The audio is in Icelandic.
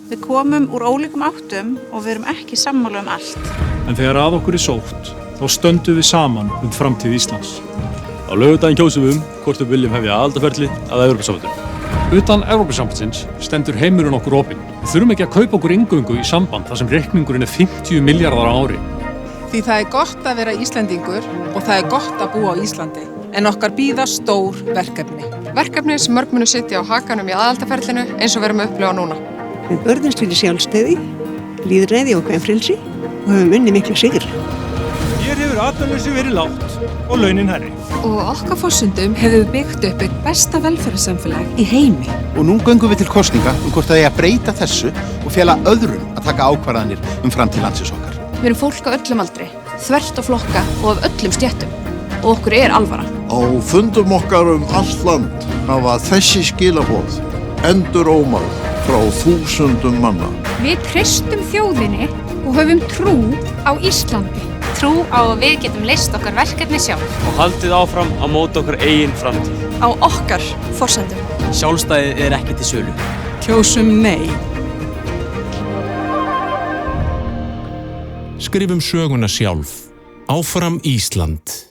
Við komum úr ólíkum áttum og við erum ekki sammála allt. En þegar að okkur sótt, þá stöndum við saman framtíð Íslands. Á laugardaginn kjósum við hvort við viljum hefja aðildarferli að Evrópusambandinu. Utan Evrópusambandsins stendur heimurinn okkur opinn. Við þurfum ekki að kaupa okkur inngöngu í samband þar sem reikningurinn 50 milljarðar á ári. Því það gott að vera Íslendingur og það gott að búa á Íslandi. En okkar bíða stór verkefni. Verkefni sem mörg munu sitja á hakanum í aðildarferlinu eins og við erum að upplifa núna. Við börðumst fyrir sjálfstæði, lýðræði og kvenfrelsi og höfum unnið mikla sigur. Hér hefur atvinnuleysi verið lágt og launin hærri. Og okkar forsendum hefur við byggt upp eitt besta velferðarsamfélag í heimi. Og nú göngum við til kosninga hvort það eigi að breyta þessu og fela öðrum að taka ákvarðanir framtíð landsins okkar. Við erum fólk á öllum aldri, þvert á flokka og af öllum stéttum. Og okkur alvara. Á fundum okkar allt land hafa þessi skilaboð endurómað frá þúsundum manna. Við treystum þjóðinni og höfum trú á Íslandi. Trú á að við getum leyst okkar verkefni sjálf. Og haldið áfram að móta okkar eigin framtíð. Á okkar forsendum. Sjálfstæðið ekki til sölu. Kjósum nei. Skrifum söguna sjálf. Áfram Ísland.